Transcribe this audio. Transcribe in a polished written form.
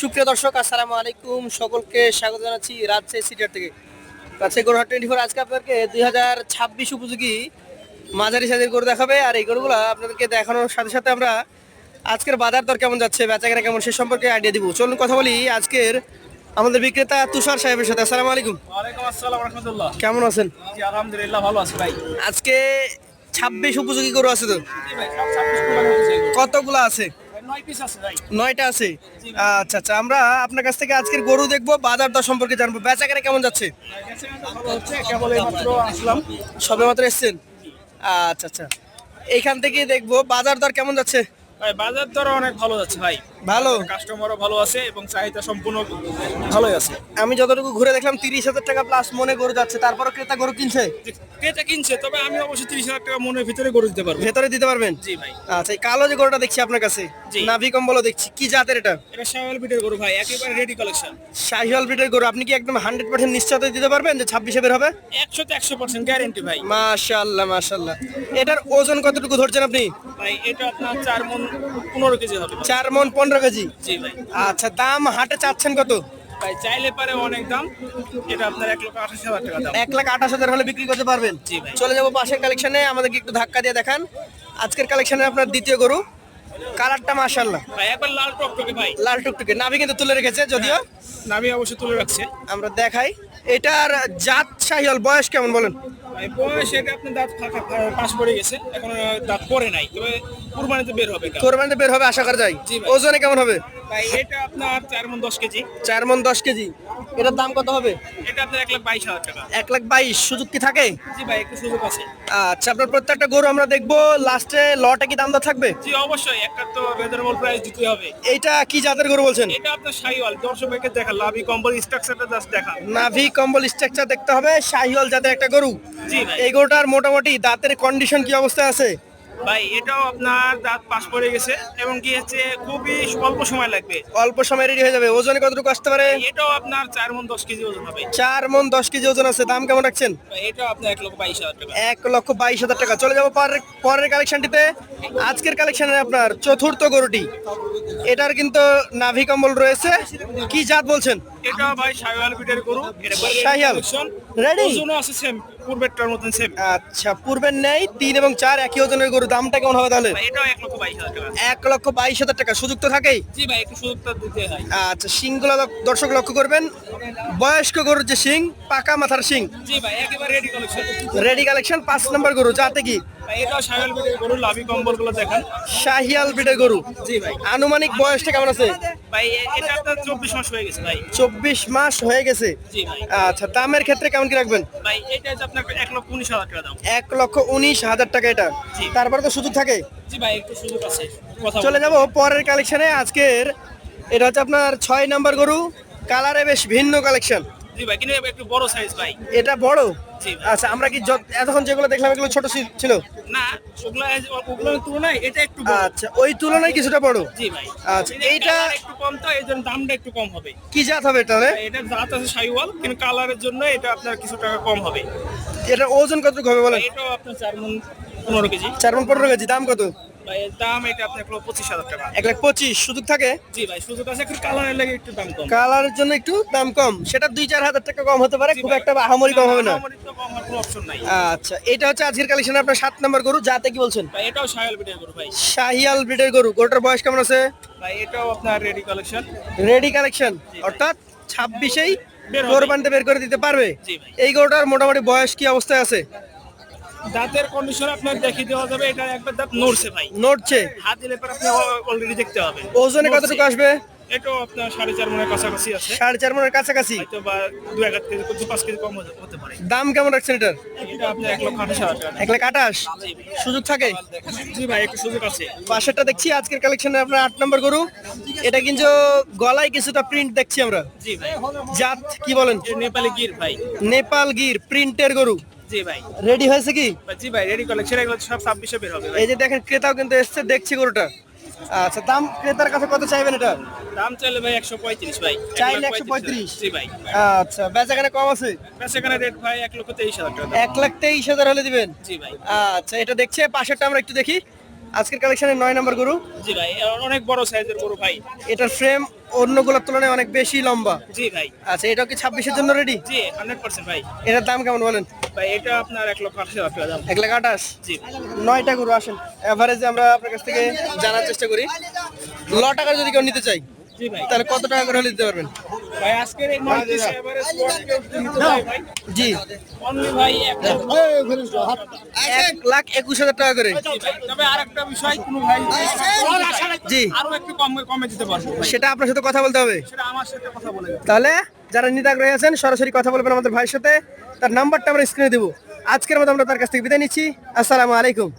সুপ্রিয় দর্শক, আসসালামু আলাইকুম। সকলকে স্বাগত জানাচ্ছি রাজশাহী সিটির থেকে। রাজশাহী গরুহাট 24 আজকে আপনাদেরকে 2026 উপযোগী মাঝারি সাইজের গরু দেখাবে। আর এই গরুগুলো আপনাদেরকে দেখানোর সাথে সাথে আমরা আজকের বাজার দর কেমন যাচ্ছে, বেচাকেনা কেমন, সে সম্পর্কে আইডিয়া দিব। চলুন কথা বলি আজকের আমাদের বিক্রেতা তুষার সাহেবের সাথে। আসসালামু আলাইকুম। ওয়ালাইকুম আসসালাম ওয়া রাহমাতুল্লাহ। কেমন আছেন? জি আলহামদুলিল্লাহ ভালো আছি ভাই। আজকে 26 উপযোগী গরু আছে তো? জি ভাই সব 26 কুরবানি হয়েছে। কতগুলো আছে? 9 পিস আছে ভাই। 9টা আছে। আচ্ছা আচ্ছা, আমরা আপনার কাছ থেকে আজকের গরু দেখবো, বাজার দর সম্পর্কে জানবো। বেচাকেনা কেমন যাচ্ছে? ভালো হচ্ছে, কেবল এইমাত্র আসলাম। সবে মাত্র এসছেন? আচ্ছা আচ্ছা, এইখান থেকে দেখবো বাজার দর কেমন যাচ্ছে। ভাই বাজার দর অনেক ভালো যাচ্ছে ভাই। ভালো? কাস্টমারও ভালো আছে এবং চাহিদা সম্পূর্ণ ভালোই আছে। আমি যতটুকু ঘুরে দেখলাম 30,000 টাকা প্লাস মনে গরু যাচ্ছে, তারপরও ক্রেতা গরু কিনছে। ক্রেতা কিনছে, তবে আমি অবশ্যই 30,000 টাকা মনের ভিতরে গরু দিতে পারবো। ভেতরে দিতে পারবেন? জি ভাই। আচ্ছা, এই কালো যে গরুটা দেখছি আপনার কাছে, জি। নাভি কম্বলও দেখছি, কি জাতের এটা? এটা শাওয়াল বিটের গরু ভাই, একেবারে রেডি কালেকশন। শাহিওয়াল ব্রিডের গরু। আপনি কি একদম 100% নিশ্চয়তা দিতে পারবেন যে 26-এ বের হবে? 100% গ্যারান্টি ভাই। মাশাআল্লাহ মাশাআল্লাহ। এটার ওজন কতটুকু ধরছেন আপনি? ভাই এটা আপনার 4 মণ 15 কেজি হবে। 4 মণ 15 কেজি। জি ভাই। আচ্ছা, দাম হাটে চাচ্ছেন কত? ভাই চাইলে পারে অনেক দাম, এটা আপনার 1,28,000 টাকা দাম। 1,28,000 হলে বিক্রি করতে পারবেন? জি ভাই। চলে যাবো পাশের কালেকশনে, আমাদেরকে একটু ধাক্কা দিয়ে দেখান। আজকের কালেকশনে আপনার দ্বিতীয় গরু, কালারটা মাশাআল্লাহ ভাই একবার লাল টকটকে ভাই। লাল টুকটুকে। নাভি কিন্তু তুলে রেখেছে যদিও, নাভি অবশ্যই তুলে রাখছে। আমরা দেখাই। এটার জাত শাহিওয়াল, বয়স কেমন বলেন? ভাই বয়স এটা আপনার দাঁত পাশ পড়ে গেছে, এখন দাঁত পড়ে নাই, তবে কুরবানিতে বের হবে এটা। কোরবানিতে বের হবে আশা করা যায়। জি ভাই। ওজনে কেমন হবে? ভাই এটা আপনার 4 মণ 10 কেজি। 4 মণ 10 কেজি। এটার দাম কত হবে? এটা আপনার 1,22,000 টাকা। 1,22,000। সুযোগ কি থাকে? জি ভাই একটু সুযোগ আছে। আচ্ছা, আপনার প্রত্যেকটা গরু আমরা দেখবো, লাস্টে লটে কি দাম দর থাকবে? জি অবশ্যই, একটা তো রিজনেবল প্রাইস দিতে হবে। এইটা কি জাতের গরু বলছেন? এটা আপনার শাহিওয়াল, দর্শককে দেখা লাভি কম্বল স্ট্রাকচারটা জাস্ট দেখা। নাভি কম্বল স্ট্রাকচার দেখতে হবে, শাহিওয়াল জাতের একটা গরু। জি ভাই। এই গরুটার মোটামুটি দাঁতের কন্ডিশন কি অবস্থায় আছে? ভাই এটাও আপনার দাঁত পাশ পড়ে গেছে এবং কি হচ্ছে খুবই অল্প সময় লাগবে। অল্প সময় রেডি হয়ে যাবে। ওজনে কতটুকু আসতে পারে? এটাও আপনার 4 মণ 10 কেজি ওজন হবে। 4 মণ 10 কেজি ওজন আছে। দাম কেমন রাখছেন? ভাই এটাও আপনার 1,22,000 টাকা। 1,22,000 টাকা। চলে যাবো পরের কালেকশনটিতে। আজকের কালেকশনে আপনার চতুর্থ গরুটি, এটার কিন্তু নাভি কম্বল রয়েছে, কি জাত বলছেন? এটা ভাই শাহিওয়াল বিটের গরু। এটা শাহিওয়াল। Ready? ওজনও আছে সেম, পূর্বেরটার মতন সেম। আচ্ছা, পূর্বের নেই 3 এবং 4 একই ওজনের গরু। দামটা কেমন হবে তাহলে? ভাই এটাও 1,22,000 টাকা। 1,22,000 টাকা। সুযোগ তো থাকেই। জি ভাই একটু সুযোগটা দিতে হয়। আচ্ছা, শিংগুলো দর্শক লক্ষ্য করবেন, বয়স্ক গরুর যে শিং, পাকা মাথার শিং। জি ভাই একেবারে রেডি কালেকশন। Ready collection. 5 নম্বর গরু, যাতে কি? ভাই এটাও শাহিওয়াল বিটের গরু, লাভি কম্বলগুলো দেখেন। শাহিয়াল ব্রিডের গরু। জি ভাই। আনুমানিক বয়সটা কেমন আছে? ভাই এটা আপনার 24 মাস হয়ে গেছে ভাই। 24 মাস হয়ে গেছে। জি ভাই। আচ্ছা, দামের ক্ষেত্রে কেমন কি রাখবেন? ভাই এটা হচ্ছে আপনার 1,19,000 টাকা দাম। 1,19,000 টাকা এটা। জি। তারপরে তো সুযোগ থাকে। জি ভাই একটু সুযোগ আছে। কথা চলে যাব পরের কালেকশনে। আজকের এটা হচ্ছে আপনার 6 নাম্বার গরু, কালারে বেশ ভিন্ন কালেকশন। জি ভাই কিন্তু একটু বড় সাইজ ভাই। এটা বড়? জি ভাই। আচ্ছা, আমরা কি এতক্ষণ যেগুলো দেখলাম এগুলো ছোট ছিল? না ওগুলোর তুলনায় এটা একটু বড়। আচ্ছা, ওই তুলনায় কিছুটা বড়। জি ভাই। আচ্ছা, এইটা এইটা একটু কম, তো এই জন্য দামটা একটু কম হবে। কি জাত হবে তাহলে? এটা জাত আছে শাহিওয়াল, কিন্তু কালারের জন্য এটা আপনার কিছু টাকা কম হবে। এটার ওজন কতটুকু হবে বলেন? ভাই এটাও আপনার 4 মণ 15 কেজি। 4 মণ 15 কেজি। দাম কত? ভাই এর দাম এটা আপনার 1,25,000 টাকা। 1,25,000। সুযোগ থাকে? জি ভাই সুযোগ আছে, একটু কালারের লাগে একটু দাম কম। কালারের জন্য একটু দাম কম, সেটা 2-4 হাজার টাকা কম হতে পারে, জি খুব ভাই। একটা আহামরি কম হবে না। আহামরি তো কম হওয়ার কোনো অপশন নাই। আচ্ছা, এটা হচ্ছে আজকের কালেকশনে আপনার 7 নম্বর গরু, যাতে কি বলছেন? ভাই এটাও শাহিওয়াল বিটের গরু ভাই। শাহিয়াল ব্রিডের গরু। গরুটার বয়স কেমন আছে? ভাই এটাও আপনার রেডি কালেকশন। রেডি কালেকশন, অর্থাৎ 26-এই বের হবে। কোরবানিতে বের করে দিতে পারবে। জি ভাই। এই গরুটার মোটামুটি বয়স কি অবস্থায় আছে? দাঁতের কন্ডিশন আপনার দেখিয়ে দেওয়া যাবে, এটা একবার দাঁত নড়ছে ভাই। নড়ছে? হাত দিলে পর আপনি অলরেডি দেখতে হবে। ওজনে নড়ছে। কতটুকু আসবে? এটাও আপনার 4.5 মণের কাছাকাছি আছে। 4.5 মণের কাছাকাছি। হয়তো বা 2-1 কেজি 5 কেজি কম হতে পারে। দাম কেমন রাখছেন এটার? এটা আপনার 1,28,000 টাকা। 1,28,000। সুযোগ থাকে? জি ভাই একটু সুযোগ আছে। পাশেরটা দেখছি আজকের কালেকশনে আপনার 8 নম্বর গরু। এটা কিন্তু গলায় কিছুটা প্রিন্ট দেখছি আমরা। জি ভাই। জাত কি বলেন? এটা নেপালি গির ভাই। নেপাল গির প্রিন্টের গরু। জি ভাই। রেডি হয়েছে কি? জি ভাই রেডি কালেকশন, এগুলো সব 26-এ বের হবে ভাই। এই যে দেখেন, ক্রেতাও কিন্তু এসছে, দেখছি গরুটা। আচ্ছা, দাম ক্রেতার কাছে কত চাইবেন এটা? দাম চাইলে ভাই 135 ভাই। চাইলে 1,35,000 135? জি ভাই। আচ্ছা, বেচাকেনা কম আছে? সেখানে রেট ভাই 1,23,000 টাকা। 1,23,000 হলে দিবেন? জি ভাই। আচ্ছা, এটা দেখছে পাশেরটা আমরা একটু দেখি। আজকের কালেকশনের 9 নম্বর গরু। জি ভাই অনেক বড় সাইজের গরু ভাই। এটার ফ্রেম অন্যগুলোর তুলনায় অনেক বেশি লম্বা। জি ভাই। আচ্ছা, এটাও কি 26-এর জন্য রেডি? জি 100% ভাই। এটার দাম কেমন বলেন? ভাই এটা আপনার 1,80,000 টাকা দাম। 1,28,000। জি 9টা গরু। আসেন এভারেজে আমরা আপনার কাছ থেকে জানার চেষ্টা করি। টাকার যদি কেউ নিতে চাই জি ভাই। তাহলে কত টাকা করে হলে দিতে পারবেন? ভাই আজকের এই মার্কেট এভারেজ লট কেউ নিতে চায় ভাই। জি, অনলি ভাই 1,21,000 টাকা করে। জি ভাই। তবে আরেকটা বিষয় কোন ভাই জি, আরো একটু কমে দিতে পারবো ভাই। সেটা আপনার সাথে কথা বলতে হবে। সেটা আমার সাথে কথা বলে যাবে। তাহলে যারা নিতে আগ্রহী আছেন সরাসরি কথা বলবেন আমাদের ভাইয়ের সাথে। তার নাম্বারটা আমরা স্ক্রিনে দেবো। আজকের মতো আমরা তার কাছ থেকে বিদায় নিচ্ছি। আসসালামু আলাইকুম।